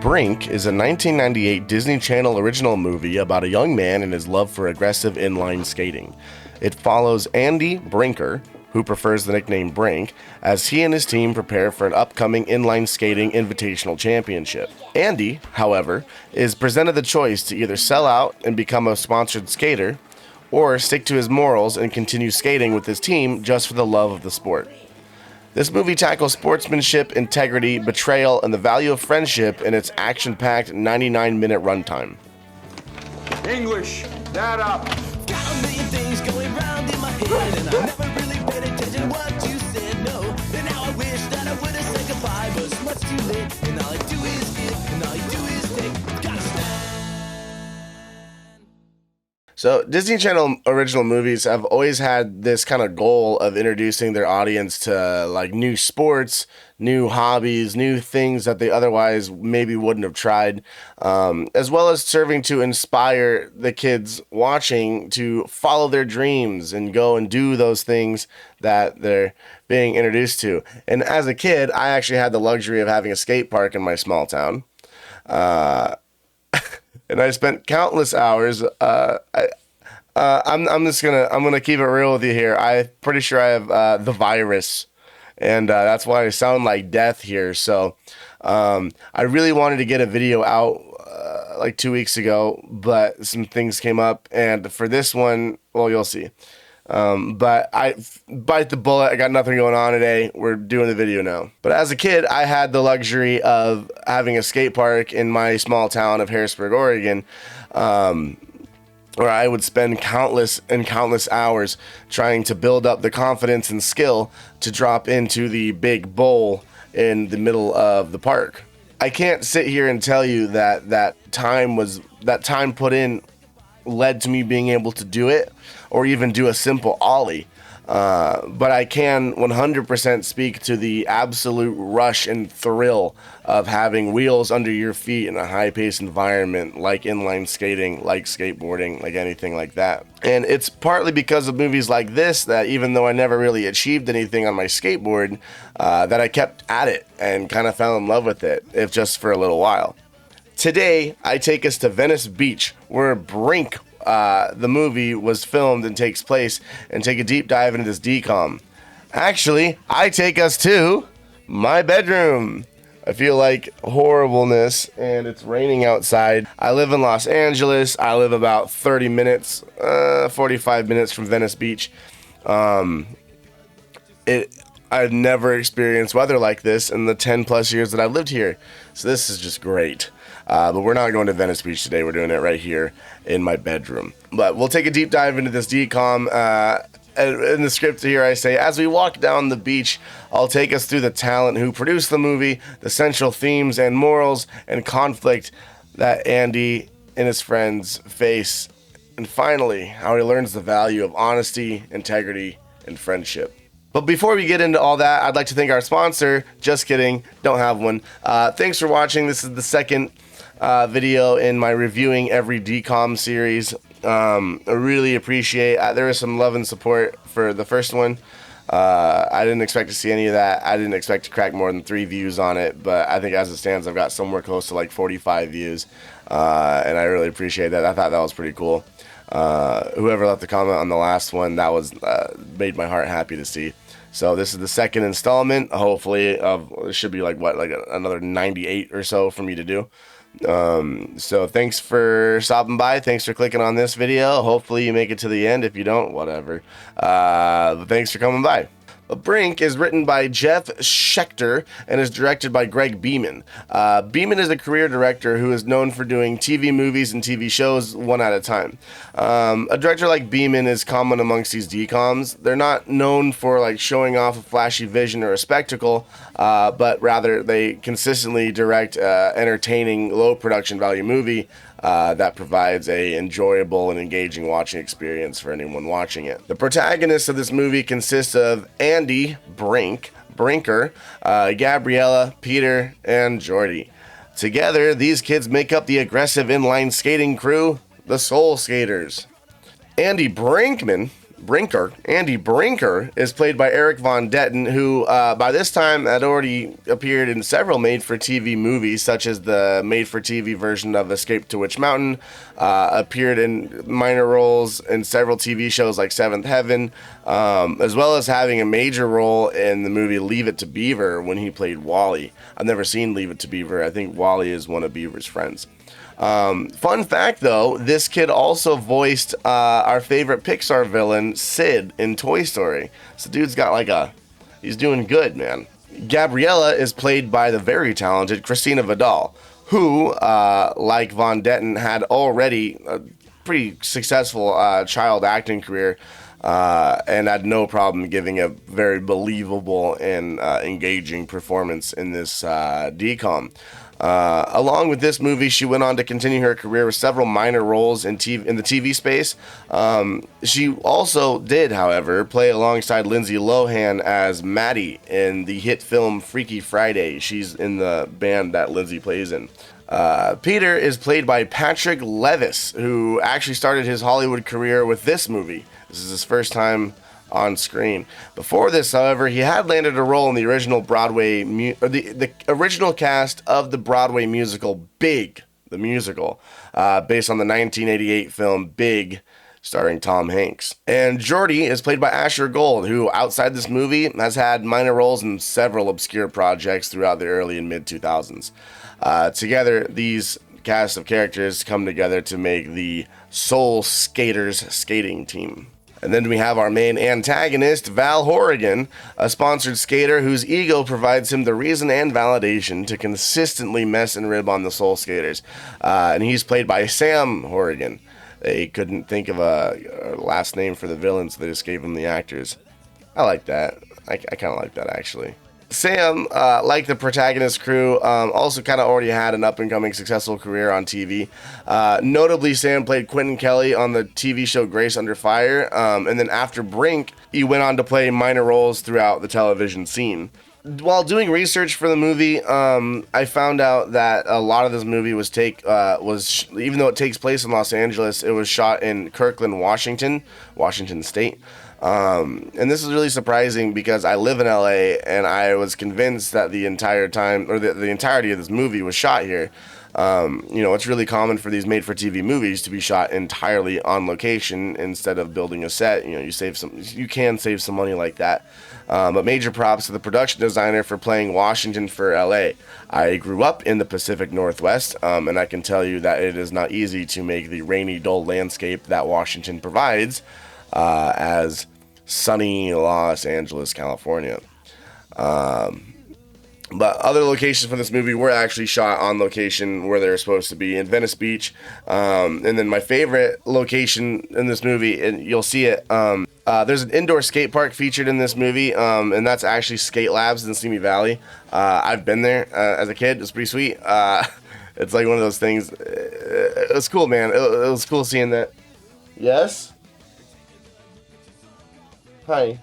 Brink is a 1998 Disney Channel original movie about a young man and his love for aggressive inline skating. It follows Andy Brinker, who prefers the nickname Brink, as he and his team prepare for an upcoming inline skating invitational championship. Andy, however, is presented the choice to either sell out and become a sponsored skater, or stick to his morals and continue skating with his team just for the love of the sport. This movie tackles sportsmanship, integrity, betrayal, and the value of friendship in its action-packed 99-minute runtime. English, that up. Got a million things going round in my head, and I never really paid attention to what you said, no. And now I wish that I would have said goodbye, but it's much too late, and all I do is give, and all you do is take. Gotta stand. So Disney Channel original movies have always had this kind of goal of introducing their audience to like new sports, new hobbies, new things that they otherwise maybe wouldn't have tried, as well as serving to inspire the kids watching to follow their dreams and go and do those things that they're being introduced to. And as a kid, I actually had the luxury of having a skate park in my small town. And I spent countless hours. I'm gonna keep it real with you here. I'm pretty sure I have the virus, and that's why I sound like death here. So I really wanted to get a video out like 2 weeks ago, but some things came up, and for this one, well, you'll see. But I bite the bullet. I got nothing going on today. We're doing the video now. But as a kid, I had the luxury of having a skate park in my small town of Harrisburg, Oregon, where I would spend countless hours trying to build up the confidence and skill to drop into the big bowl in the middle of the park. I can't sit here and tell you that time put in led to me being able to do it or even do a simple ollie. But I can 100% speak to the absolute rush and thrill of having wheels under your feet in a high-paced environment like inline skating, like skateboarding, like anything like that. And it's partly because of movies like this that even though I never really achieved anything on my skateboard, that I kept at it and kind of fell in love with it, if just for a little while. Today, I take us to Venice Beach, where Brink, the movie, was filmed and takes place, and take a deep dive into this DCOM. Actually, I take us to my bedroom. I feel like horribleness, and it's raining outside. I live in Los Angeles. I live about 30 minutes, 45 minutes from Venice Beach. I've never experienced weather like this in the 10 plus years that I've lived here. So this is just great. But we're not going to Venice Beach today. We're doing it right here in my bedroom. But we'll take a deep dive into this DCOM. In the script here, I say, as we walk down the beach, I'll take us through the talent who produced the movie, the central themes and morals and conflict that Andy and his friends face, and finally, how he learns the value of honesty, integrity, and friendship. But before we get into all that, I'd like to thank our sponsor. Just kidding, don't have one. Thanks for watching. This is the second video in my reviewing every DCOM series. I really appreciate there is some love and support for the first one. I didn't expect to see any of that. I didn't expect to crack more than 3 views on it, but I think as it stands, I've got somewhere close to like 45 views, and I really appreciate that. I thought that was pretty cool. Whoever left the comment on the last one, that was made my heart happy to see. So this is the second installment, hopefully, of it should be like another 98 or so for me to do. So thanks for stopping by. Thanks for clicking on this video. Hopefully you make it to the end. If you don't, whatever. But thanks for coming by. Brink is written by Jeff Schechter and is directed by Greg Beeman. Beeman is a career director who is known for doing TV movies and TV shows one at a time. A director like Beeman is common amongst these DCOMs. They're not known for like showing off a flashy vision or a spectacle, but rather they consistently direct entertaining, low production value movie that provides a enjoyable and engaging watching experience for anyone watching it. The protagonists of this movie consist of Andy Brinker, Gabriella, Peter, and Jordy. Together, these kids make up the aggressive inline skating crew, the Soul Skaters. Andy Brinker, Andy Brinker, is played by Eric Von Detten, who by this time had already appeared in several made-for-TV movies, such as the made-for-TV version of Escape to Witch Mountain, appeared in minor roles in several TV shows like Seventh Heaven, as well as having a major role in the movie Leave It to Beaver when he played Wally. I've never seen Leave It to Beaver. I think Wally is one of Beaver's friends. Fun fact though, this kid also voiced our favorite Pixar villain, Sid, in Toy Story. So dude's got he's doing good, man. Gabriella is played by the very talented Christina Vidal, who, like Von Detten, had already a pretty successful child acting career, and had no problem giving a very believable and engaging performance in this DCOM. Along with this movie, she went on to continue her career with several minor roles in the TV space. She also did, however, play alongside Lindsay Lohan as Maddie in the hit film Freaky Friday. She's in the band that Lindsay plays in. Peter is played by Patrick Levis, who actually started his Hollywood career with this movie. This is his first time on screen. Before this, however, he had landed a role in the original Broadway, the original cast of the Broadway musical Big, the musical, based on the 1988 film Big, starring Tom Hanks. And Jordy is played by Asher Gold, who, outside this movie, has had minor roles in several obscure projects throughout the early and mid-2000s. Together, these cast of characters come together to make the Soul Skaters skating team. And then we have our main antagonist, Val Horrigan, a sponsored skater whose ego provides him the reason and validation to consistently mess and rib on the Soul Skaters. And he's played by Sam Horrigan. They couldn't think of a last name for the villain, so they just gave him the actors. I like that. I kind of like that, actually. Sam, like the protagonist crew, also kind of already had an up-and-coming successful career on TV. Notably, Sam played Quentin Kelly on the TV show Grace Under Fire, and then after Brink, he went on to play minor roles throughout the television scene. While doing research for the movie, I found out that a lot of this movie even though it takes place in Los Angeles, it was shot in Kirkland, Washington State. And this is really surprising because I live in LA and I was convinced that the entire time, or the entirety of this movie was shot here. It's really common for these made-for-TV movies to be shot entirely on location instead of building a set. You can save some money like that. But major props to the production designer for playing Washington for LA. I grew up in the Pacific Northwest, and I can tell you that it is not easy to make the rainy, dull landscape that Washington provides as sunny Los Angeles, California. But other locations for this movie were actually shot on location where they're supposed to be in Venice Beach. And then my favorite location in this movie, and you'll see it, there's an indoor skate park featured in this movie, and that's actually X-Bladz in Simi Valley. I've been there as a kid. It's pretty sweet. It's like one of those things. It was cool, man. It was cool seeing that. Yes? Hi.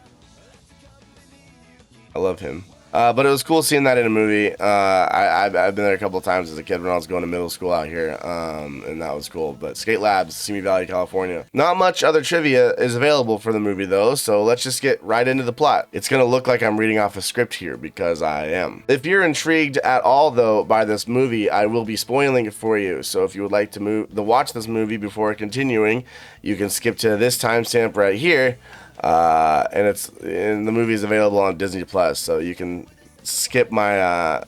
I love him. But it was cool seeing that in a movie. I've been there a couple of times as a kid when I was going to middle school out here, and that was cool. But X-Bladz, Simi Valley, California. Not much other trivia is available for the movie, though, so let's just get right into the plot. It's going to look like I'm reading off a script here, because I am. If you're intrigued at all, though, by this movie, I will be spoiling it for you. So if you would like to watch this movie before continuing, you can skip to this timestamp right here. And the movie is available on Disney Plus, so you can skip my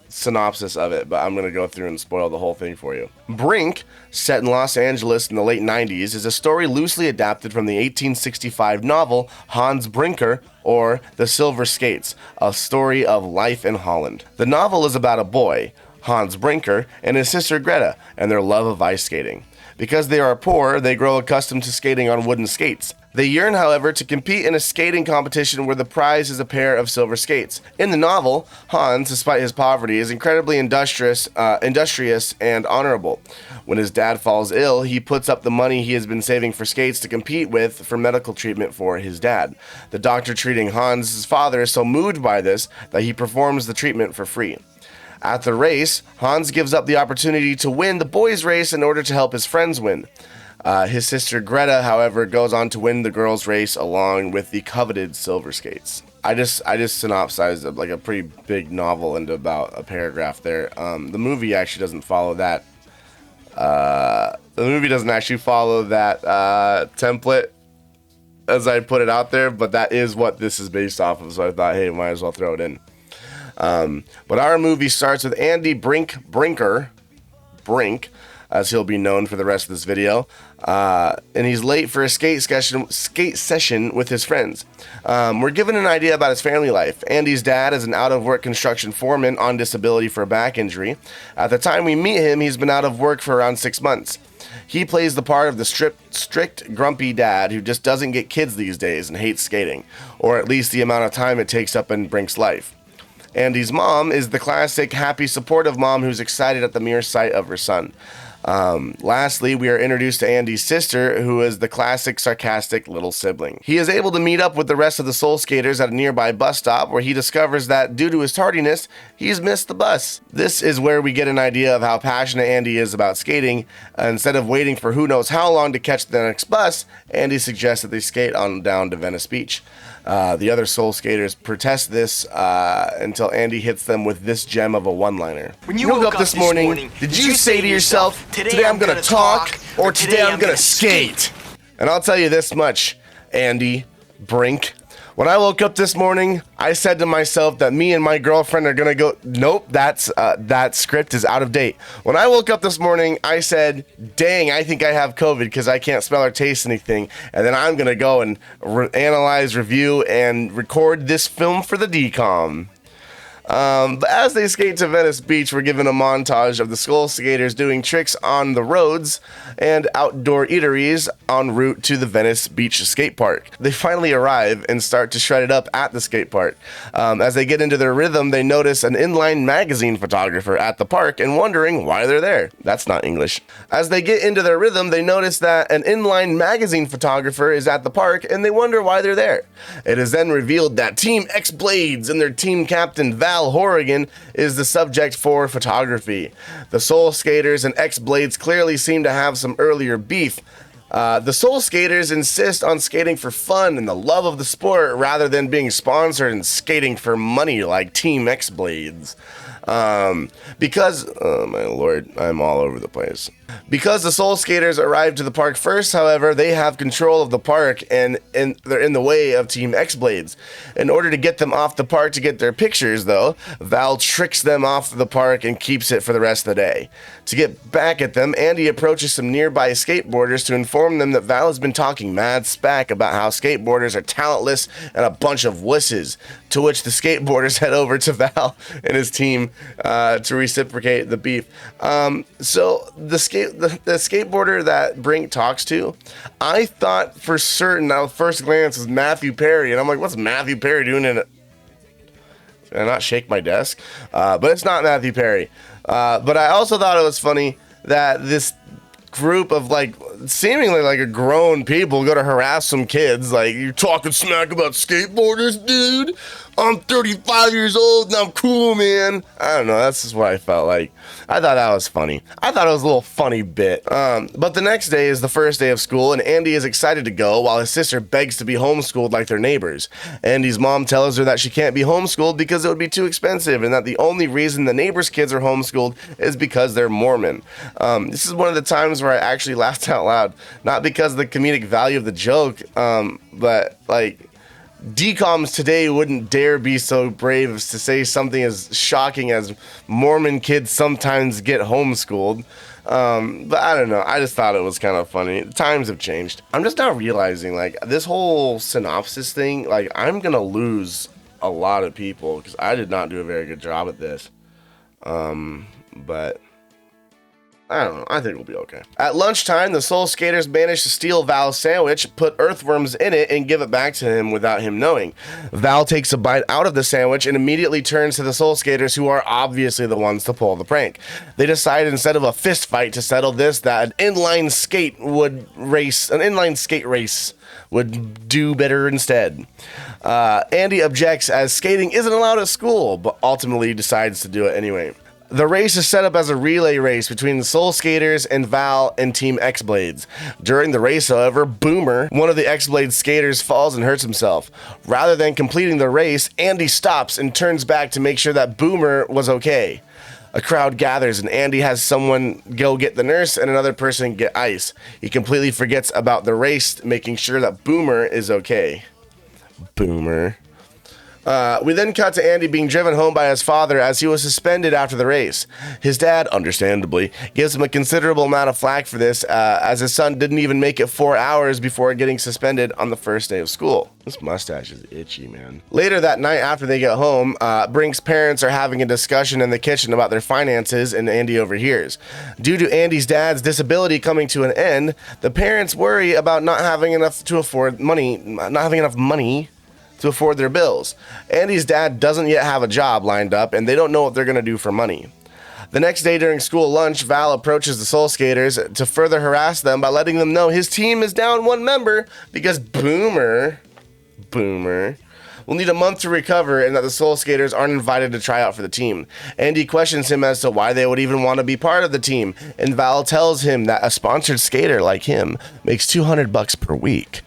synopsis of it, but I'm going to go through and spoil the whole thing for you. Brink, set in Los Angeles in the late 90s, is a story loosely adapted from the 1865 novel Hans Brinker, or The Silver Skates, a story of life in Holland. The novel is about a boy, Hans Brinker, and his sister Greta, and their love of ice skating. Because they are poor, they grow accustomed to skating on wooden skates. They yearn, however, to compete in a skating competition where the prize is a pair of silver skates. In the novel, Hans, despite his poverty, is incredibly industrious and honorable. When his dad falls ill, he puts up the money he has been saving for skates to compete with for medical treatment for his dad. The doctor treating Hans' father is so moved by this that he performs the treatment for free. At the race, Hans gives up the opportunity to win the boys' race in order to help his friends win. His sister Greta, however, goes on to win the girls' race along with the coveted silver skates. I just synopsized like a pretty big novel into about a paragraph there. The movie actually doesn't follow that. The movie doesn't actually follow that template as I put it out there, but that is what this is based off of. So I thought, hey, might as well throw it in. But our movie starts with Andy Brinker, as he'll be known for the rest of this video, and he's late for a skate session with his friends. We're given an idea about his family life. Andy's dad is an out-of-work construction foreman on disability for a back injury. At the time we meet him, he's been out of work for around 6 months. He plays the part of the strict, grumpy dad who just doesn't get kids these days and hates skating, or at least the amount of time it takes up in Brink's life. Andy's mom is the classic, happy, supportive mom who's excited at the mere sight of her son. Lastly, we are introduced to Andy's sister, who is the classic, sarcastic little sibling. He is able to meet up with the rest of the Soul Skaters at a nearby bus stop, where he discovers that, due to his tardiness, he's missed the bus. This is where we get an idea of how passionate Andy is about skating. Instead of waiting for who knows how long to catch the next bus, Andy suggests that they skate on down to Venice Beach. The other Soul Skaters protest this until Andy hits them with this gem of a one-liner. When you woke up this morning, did you say to yourself, today I'm gonna talk, or today I'm gonna skate? And I'll tell you this much, Andy Brink. When I woke up this morning, I said to myself that me and my girlfriend are gonna go, nope, that script is out of date. When I woke up this morning, I said, dang, I think I have COVID because I can't smell or taste anything. And then I'm gonna go and analyze, review, and record this film for the DCOM. But as they skate to Venice Beach, we're given a montage of the Soul Skaters doing tricks on the roads and outdoor eateries en route to the Venice Beach skate park. They finally arrive and start to shred it up at the skate park. As they get into their rhythm, they notice an inline magazine photographer at the park and wondering why they're there. That's not English. As they get into their rhythm, they notice that an inline magazine photographer is at the park and they wonder why they're there. It is then revealed that Team X-Bladz and their team captain Val Horrigan is the subject for photography. The Soul Skaters and X-Bladz clearly seem to have some earlier beef. The Soul Skaters insist on skating for fun and the love of the sport rather than being sponsored and skating for money like Team X-Bladz. Because, oh my lord, I'm all over the place. Because the Soul Skaters arrived to the park first, however, they have control of the park and they're in the way of Team X-Bladz. In order to get them off the park to get their pictures, though, Val tricks them off the park and keeps it for the rest of the day. To get back at them, Andy approaches some nearby skateboarders to inform them that Val has been talking mad smack about how skateboarders are talentless and a bunch of wusses, to which the skateboarders head over to Val and his team to reciprocate the beef. So the skateboarder that Brink talks to, I thought for certain at first glance was Matthew Perry, and I'm like, what's Matthew Perry doing in it? Did I not shake my desk? But it's not Matthew Perry. But I also thought it was funny that this group of like seemingly like a grown people go to harass some kids, like, you're talking smack about skateboarders, dude. I'm 35 years old and I'm cool, man. I don't know, that's just what I felt like. I thought that was funny. I thought it was a little funny bit. But the next day is the first day of school and Andy is excited to go while his sister begs to be homeschooled like their neighbors. Andy's mom tells her that she can't be homeschooled because it would be too expensive and that the only reason the neighbors' kids are homeschooled is because they're Mormon. This is one of the times where I actually laughed out loud. Not because of the comedic value of the joke, but like, DCOMs today wouldn't dare be so brave as to say something as shocking as Mormon kids sometimes get homeschooled. But I don't know. I just thought it was kind of funny. Times have changed. I'm just now realizing, like, this whole synopsis thing, like, I'm going to lose a lot of people because I did not do a very good job at this. But I don't know. I think we'll be okay. At lunchtime, the Soul Skaters manage to steal Val's sandwich, put earthworms in it, and give it back to him without him knowing. Val takes a bite out of the sandwich and immediately turns to the Soul Skaters, who are obviously the ones to pull the prank. They decide instead of a fist fight to settle this, that an inline skate race would do better instead. Andy objects as skating isn't allowed at school, but ultimately decides to do it anyway. The race is set up as a relay race between the Soul Skaters and Val and Team X-Bladz. During the race, however, Boomer, one of the X-Bladz skaters, falls and hurts himself. Rather than completing the race, Andy stops and turns back to make sure that Boomer was okay. A crowd gathers and Andy has someone go get the nurse and another person get ice. He completely forgets about the race, making sure that Boomer is okay. Boomer. We then cut to Andy being driven home by his father as he was suspended after the race. His dad, understandably, gives him a considerable amount of flack for this, as his son didn't even make it 4 hours before getting suspended on the first day of school. This mustache is itchy, man. Later that night after they get home, Brink's parents are having a discussion in the kitchen about their finances, and Andy overhears. Due to Andy's dad's disability coming to an end, the parents worry about not having enough money to afford their bills. Andy's dad doesn't yet have a job lined up, and they don't know what they're going to do for money. The next day during school lunch, Val approaches the Soul Skaters to further harass them by letting them know his team is down one member because Boomer will need a month to recover and that the Soul Skaters aren't invited to try out for the team. Andy questions him as to why they would even want to be part of the team, and Val tells him that a sponsored skater like him makes $200 per week.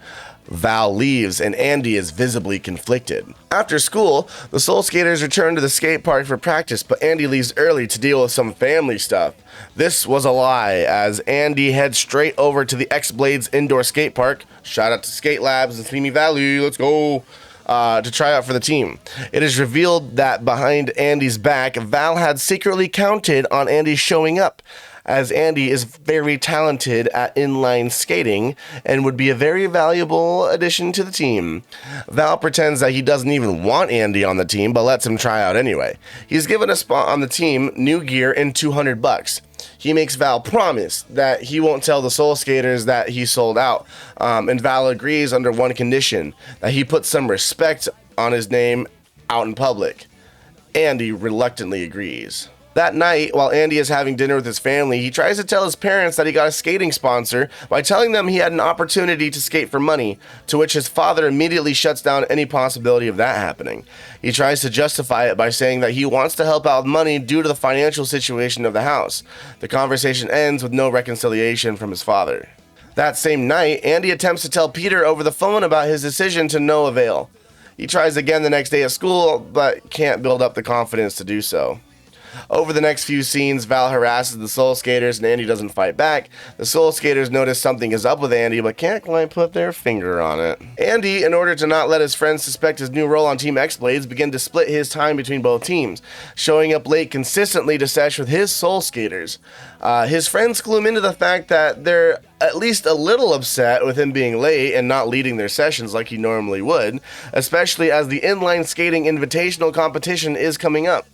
Val leaves and Andy is visibly conflicted. After school, the Soul Skaters return to the skate park for practice, but Andy leaves early to deal with some family stuff. This was a lie, as Andy heads straight over to the X-Bladz indoor skate park, shout out to Skate Labs and Simi Valley, let's go, to try out for the team. It is revealed that behind Andy's back, Val had secretly counted on Andy showing up, as Andy is very talented at inline skating and would be a very valuable addition to the team. Val pretends that he doesn't even want Andy on the team, but lets him try out anyway. He's given a spot on the team, new gear, and $200. He makes Val promise that he won't tell the Soul Skaters that he sold out, and Val agrees under one condition, that he puts some respect on his name out in public. Andy reluctantly agrees. That night, while Andy is having dinner with his family, he tries to tell his parents that he got a skating sponsor by telling them he had an opportunity to skate for money, to which his father immediately shuts down any possibility of that happening. He tries to justify it by saying that he wants to help out with money due to the financial situation of the house. The conversation ends with no reconciliation from his father. That same night, Andy attempts to tell Peter over the phone about his decision to no avail. He tries again the next day at school, but can't build up the confidence to do so. Over the next few scenes, Val harasses the Soul Skaters and Andy doesn't fight back. The Soul Skaters notice something is up with Andy, but can't quite put their finger on it. Andy, in order to not let his friends suspect his new role on Team X-Bladz, begin to split his time between both teams, showing up late consistently to sesh with his Soul Skaters. His friends clue him into the fact that they're at least a little upset with him being late and not leading their sessions like he normally would, especially as the inline skating invitational competition is coming up.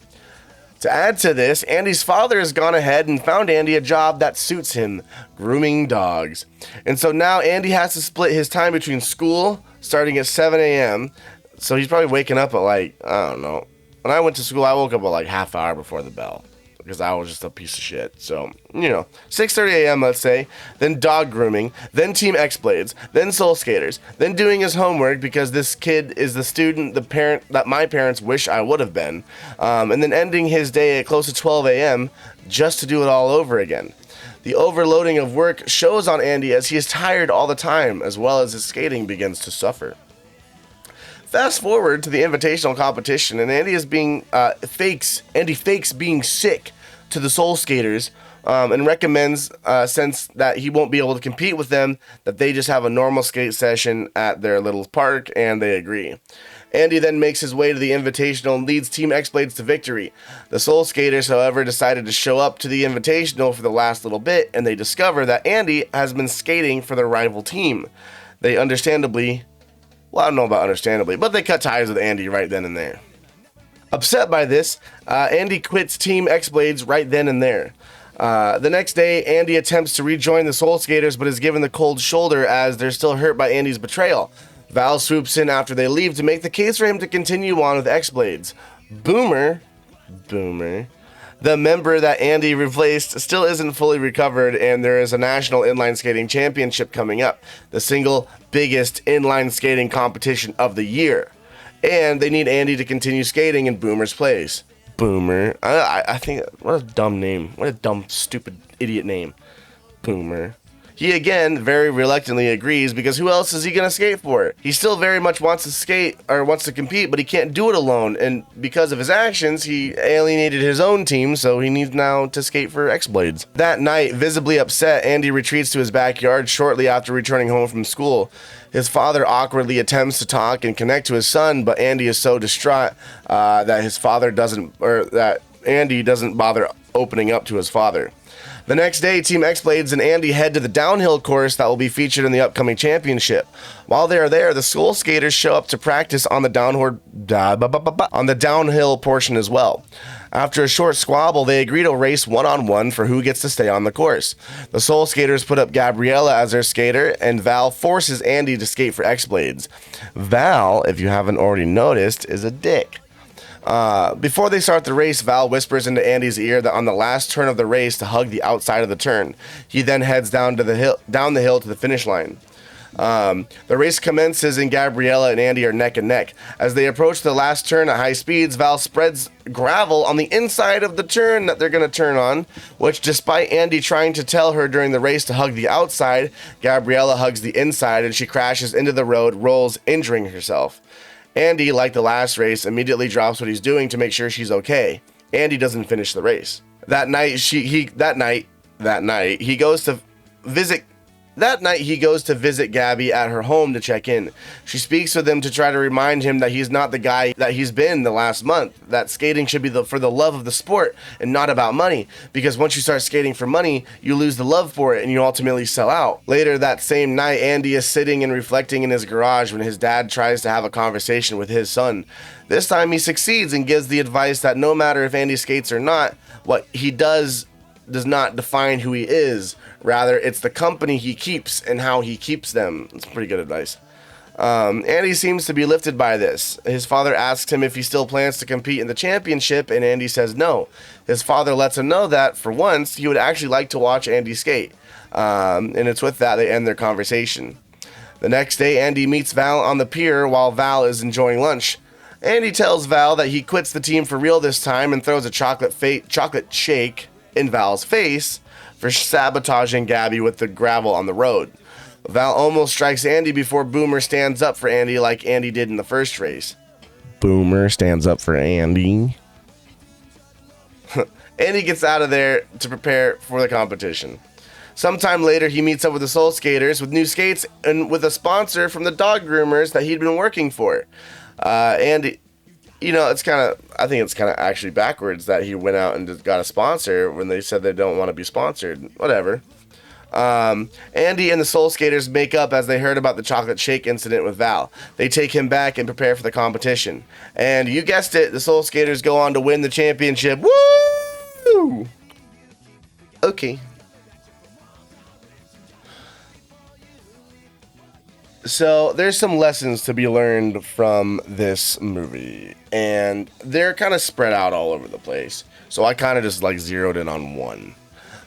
To add to this, Andy's father has gone ahead and found Andy a job that suits him, grooming dogs. And so now Andy has to split his time between school, starting at 7 a.m., so he's probably waking up at I don't know. When I went to school, I woke up at half hour before the bell, because I was just a piece of shit. So, 6:30 a.m., let's say, then dog grooming, then Team X-Bladz, then Soul Skaters, then doing his homework because this kid is the student, the parent that my parents wish I would have been, and then ending his day at close to 12 a.m. just to do it all over again. The overloading of work shows on Andy as he is tired all the time, as well as his skating begins to suffer. Fast forward to the invitational competition, and Andy fakes being sick to the Soul Skaters, and recommends, since that he won't be able to compete with them, that they just have a normal skate session at their little park, and they agree. Andy then makes his way to the invitational and leads Team X-Bladz to victory. The Soul Skaters, however, decided to show up to the invitational for the last little bit, and they discover that Andy has been skating for their rival team. They understandably, well, I don't know about understandably, but they cut ties with Andy right then and there. Upset by this, Andy quits Team X-Bladz right then and there. The next day, Andy attempts to rejoin the Soul Skaters, but is given the cold shoulder as they're still hurt by Andy's betrayal. Val swoops in after they leave to make the case for him to continue on with X-Bladz. Boomer, the member that Andy replaced, still isn't fully recovered, and there is a national inline skating championship coming up, the single biggest inline skating competition of the year. And they need Andy to continue skating in Boomer's place. Boomer. I think, what a dumb name. What a dumb, stupid, idiot name. Boomer. He again very reluctantly agrees because who else is he going to skate for? He still very much wants to skate or wants to compete, but he can't do it alone. And because of his actions, he alienated his own team, so he needs now to skate for X-Bladz. That night, visibly upset, Andy retreats to his backyard shortly after returning home from school. His father awkwardly attempts to talk and connect to his son, but Andy is so distraught that Andy doesn't bother opening up to his father. The next day, Team X-Bladz and Andy head to the downhill course that will be featured in the upcoming championship. While they are there, the Soul Skaters show up to practice on the downhill portion as well. After a short squabble, they agree to race one-on-one for who gets to stay on the course. The Soul Skaters put up Gabriella as their skater, and Val forces Andy to skate for X-Bladz. Val, if you haven't already noticed, is a dick. Before they start the race, Val whispers into Andy's ear that on the last turn of the race to hug the outside of the turn. He then heads down the hill to the finish line. The race commences and Gabriella and Andy are neck and neck. As they approach the last turn at high speeds, Val spreads gravel on the inside of the turn that they're going to turn on, which despite Andy trying to tell her during the race to hug the outside, Gabriella hugs the inside and she crashes into the road, rolls, injuring herself. Andy, like the last race, immediately drops what he's doing to make sure she's okay. Andy doesn't finish the race. That night he goes to visit Gabby at her home to check in. She speaks with him to try to remind him that he's not the guy that he's been the last month, that skating should be for the love of the sport and not about money, because once you start skating for money, you lose the love for it and you ultimately sell out. Later that same night, Andy is sitting and reflecting in his garage when his dad tries to have a conversation with his son. This time he succeeds and gives the advice that no matter if Andy skates or not, what he does not define who he is. Rather, it's the company he keeps and how he keeps them. It's pretty good advice. Andy seems to be lifted by this. His father asks him if he still plans to compete in the championship, and Andy says no. His father lets him know that, for once, he would actually like to watch Andy skate. And it's with that they end their conversation. The next day, Andy meets Val on the pier while Val is enjoying lunch. Andy tells Val that he quits the team for real this time and throws a chocolate shake in Val's face for sabotaging Gabby with the gravel on the road. Val almost strikes Andy before Boomer stands up for Andy like Andy did in the first race. Boomer stands up for Andy. Andy gets out of there to prepare for the competition. Sometime later, he meets up with the Soul Skaters with new skates and with a sponsor from the dog groomers that he'd been working for. Andy... You know, I think it's kind of actually backwards that he went out and just got a sponsor when they said they don't want to be sponsored. Whatever. Andy and the Soul Skaters make up as they heard about the chocolate shake incident with Val. They take him back and prepare for the competition. And you guessed it, the Soul Skaters go on to win the championship. Woo! Okay. So there's some lessons to be learned from this movie, and they're kind of spread out all over the place. So I kind of just zeroed in on one.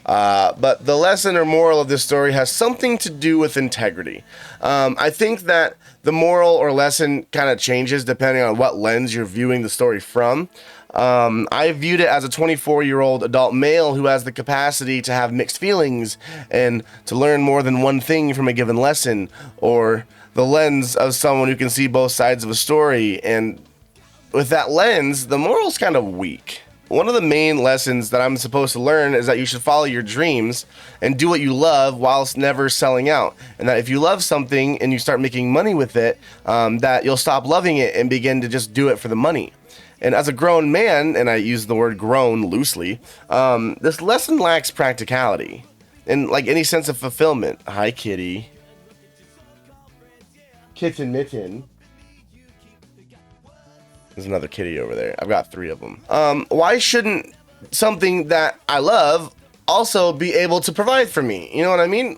But the lesson or moral of this story has something to do with integrity. I think that the moral or lesson kind of changes depending on what lens you're viewing the story from. I viewed it as a 24-year-old adult male who has the capacity to have mixed feelings and to learn more than one thing from a given lesson, or the lens of someone who can see both sides of a story. And with that lens, the moral's kind of weak. One of the main lessons that I'm supposed to learn is that you should follow your dreams and do what you love whilst never selling out. And that if you love something and you start making money with it, that you'll stop loving it and begin to just do it for the money. And as a grown man, and I use the word grown loosely, this lesson lacks practicality and any sense of fulfillment. Hi, kitty. Kitten mitten. There's another kitty over there. I've got 3 of them. Why shouldn't something that I love also be able to provide for me? You know what I mean?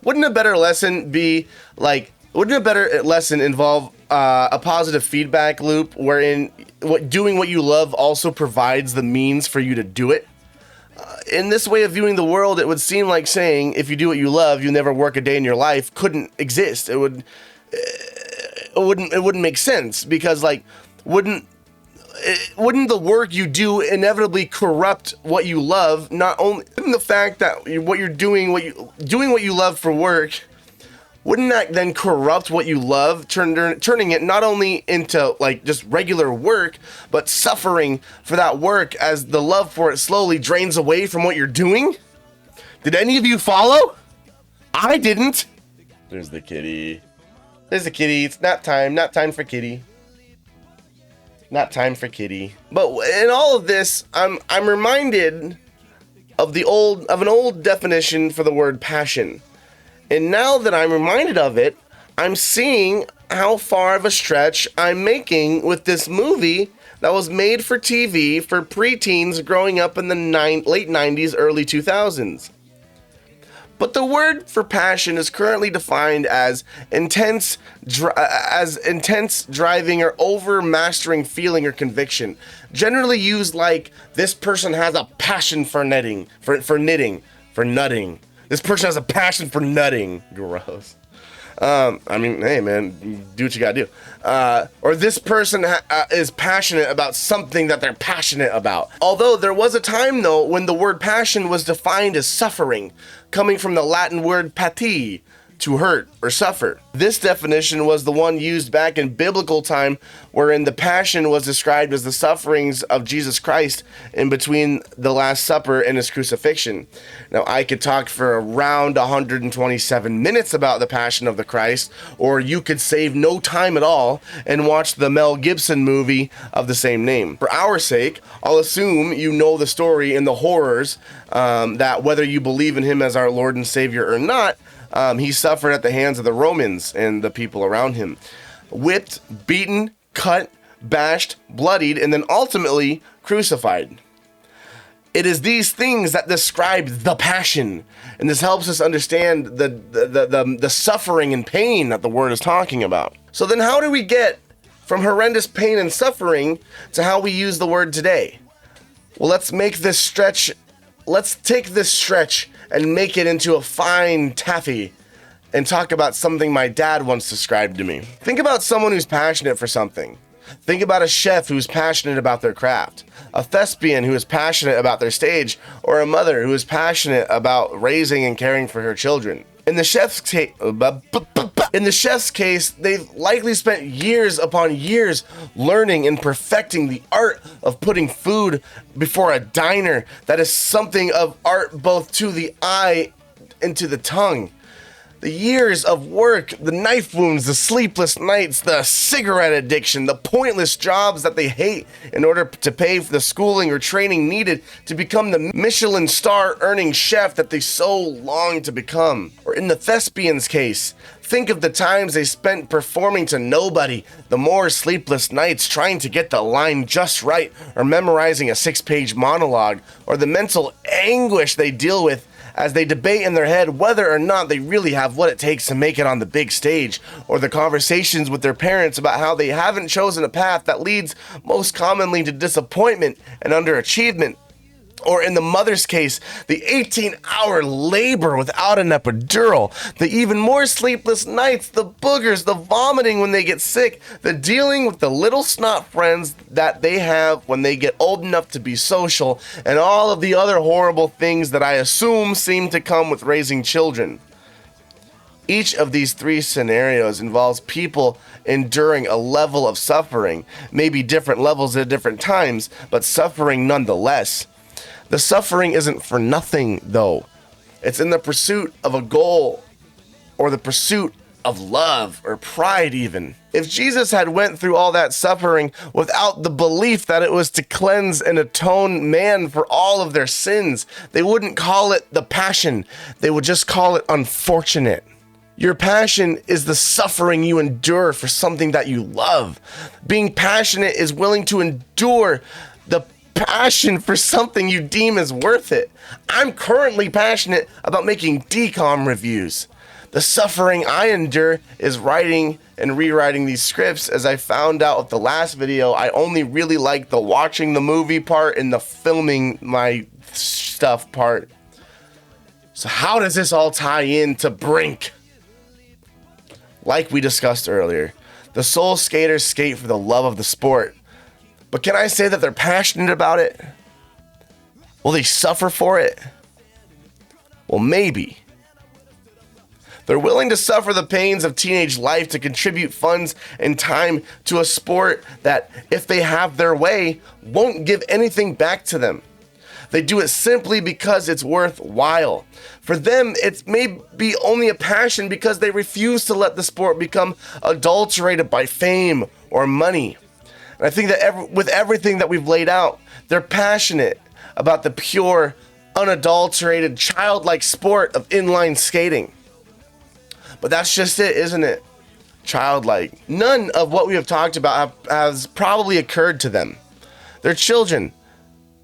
Wouldn't a better lesson be wouldn't a better lesson involve a positive feedback loop wherein doing what you love also provides the means for you to do it? In this way of viewing the world, it would seem like saying if you do what you love, you never work a day in your life couldn't exist. It wouldn't make sense, because wouldn't wouldn't the work you do inevitably corrupt what you love? Not only the fact that what you're doing, what you love for work, wouldn't that then corrupt what you love, turning it not only into like just regular work, but suffering for that work as the love for it slowly drains away from what you're doing? Did any of you follow? I didn't. There's the kitty. There's the kitty. It's nap time. Nap time for kitty. Not time for kitty. But in all of this, I'm reminded of an old definition for the word passion. And now that I'm reminded of it, I'm seeing how far of a stretch I'm making with this movie that was made for TV for preteens growing up in the late 90s, early 2000s. But the word for passion is currently defined as intense driving or overmastering feeling or conviction. Generally used like, this person has a passion for nutting. This person has a passion for nutting. Gross. I mean, hey man, do what you gotta do. Or this person is passionate about something that they're passionate about. Although there was a time though when the word passion was defined as suffering, coming from the Latin word pati, to hurt or suffer. This definition was the one used back in biblical time, wherein the passion was described as the sufferings of Jesus Christ in between the Last Supper and his crucifixion. Now, I could talk for around 127 minutes about the Passion of the Christ, or you could save no time at all and watch the Mel Gibson movie of the same name. For our sake, I'll assume you know the story and the horrors that whether you believe in him as our Lord and Savior or not, he suffered at the hands of the Romans and the people around him. Whipped, beaten, cut, bashed, bloodied, and then ultimately crucified. It is these things that describe the passion, and this helps us understand the suffering and pain that the word is talking about. So then how do we get from horrendous pain and suffering to how we use the word today? Well, let's take this stretch and make it into a fine taffy and talk about something my dad once described to me. Think about someone who's passionate for something. Think about a chef who's passionate about their craft, a thespian who is passionate about their stage, or a mother who is passionate about raising and caring for her children. In the chef's case, they've likely spent years upon years learning and perfecting the art of putting food before a diner that is something of art both to the eye and to the tongue. The years of work, the knife wounds, the sleepless nights, the cigarette addiction, the pointless jobs that they hate in order to pay for the schooling or training needed to become the Michelin star earning chef that they so long to become. Or in the thespian's case, think of the times they spent performing to nobody, the more sleepless nights trying to get the line just right, or memorizing a 6-page monologue, or the mental anguish they deal with as they debate in their head whether or not they really have what it takes to make it on the big stage, or the conversations with their parents about how they haven't chosen a path that leads most commonly to disappointment and underachievement. Or in the mother's case, the 18-hour labor without an epidural, the even more sleepless nights, the boogers, the vomiting when they get sick, the dealing with the little snot friends that they have when they get old enough to be social, and all of the other horrible things that I assume seem to come with raising children. Each of these three scenarios involves people enduring a level of suffering, maybe different levels at different times, but suffering nonetheless. The suffering isn't for nothing, though. It's in the pursuit of a goal, or the pursuit of love, or pride even. If Jesus had went through all that suffering without the belief that it was to cleanse and atone man for all of their sins, they wouldn't call it the passion. They would just call it unfortunate. Your passion is the suffering you endure for something that you love. Being passionate is willing to endure the passion for something you deem as worth it. I'm currently passionate about making DCOM reviews. The suffering I endure is writing and rewriting these scripts. As I found out with the last video, I only really like the watching the movie part and the filming my stuff part. So how does this all tie into Brink? Like we discussed earlier, the soul skaters skate for the love of the sport. But can I say that they're passionate about it? Will they suffer for it? Well, maybe. They're willing to suffer the pains of teenage life to contribute funds and time to a sport that, if they have their way, won't give anything back to them. They do it simply because it's worthwhile. For them, it may be only a passion because they refuse to let the sport become adulterated by fame or money. And I think that with everything that we've laid out, they're passionate about the pure, unadulterated, childlike sport of inline skating. But that's just it, isn't it? Childlike. None of what we have talked about has probably occurred to them. They're children.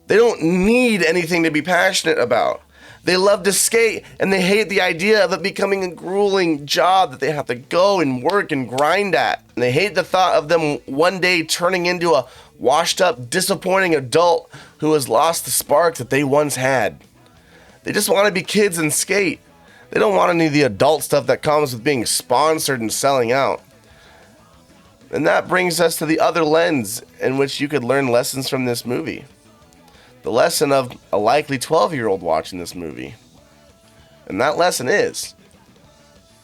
They don't need anything to be passionate about. They love to skate, and they hate the idea of it becoming a grueling job that they have to go and work and grind at. And they hate the thought of them one day turning into a washed up, disappointing adult who has lost the spark that they once had. They just want to be kids and skate. They don't want any of the adult stuff that comes with being sponsored and selling out. And that brings us to the other lens in which you could learn lessons from this movie. The lesson of a likely 12-year-old watching this movie. And that lesson is,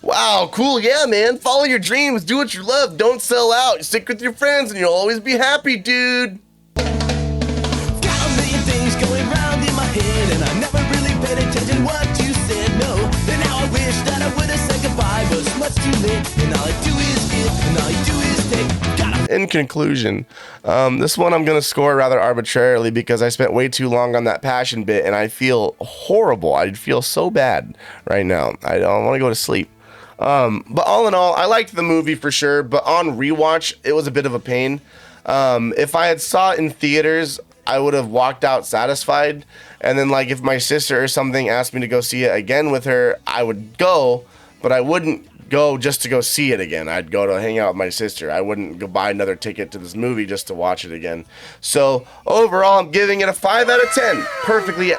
wow, cool, yeah, man. Follow your dreams, do what you love, don't sell out. Stick with your friends and you'll always be happy, dude. Got a million things going round in my head, and I never really paid attention what you said, no. And now I wish that I would have said goodbye, but it's much too late, and all I do is give, and all I do is take. In conclusion, this one I'm going to score rather arbitrarily because I spent way too long on that passion bit, and I feel horrible. I feel so bad right now. I don't want to go to sleep. But all in all, I liked the movie for sure, but on rewatch, it was a bit of a pain. If I had saw it in theaters, I would have walked out satisfied. And then, like, if my sister or something asked me to go see it again with her, I would go, but I wouldn't go just to go see it again. I'd go to hang out with my sister. I wouldn't go buy another ticket to this movie just to watch it again. So overall, I'm giving it a 5 out of 10. Perfectly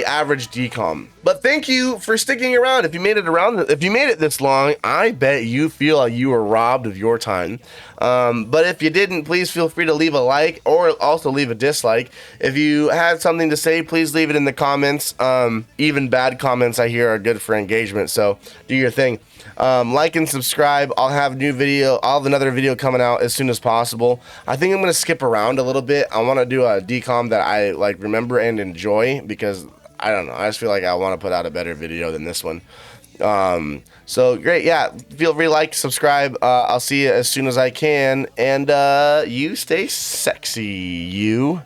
average DCOM. But thank you for sticking around. If you made it this long, I bet you feel like you were robbed of your time. But if you didn't, please feel free to leave a like or also leave a dislike. If you had something to say, please leave it in the comments. Even bad comments I hear are good for engagement, so do your thing. Like and subscribe. I'll have another video coming out as soon as possible. I think I'm going to skip around a little bit. I want to do a DCOM that I like remember and enjoy because I don't know. I just feel like I want to put out a better video than this one. So great. Yeah. Feel free to like, subscribe. I'll see you as soon as I can. And you stay sexy, you.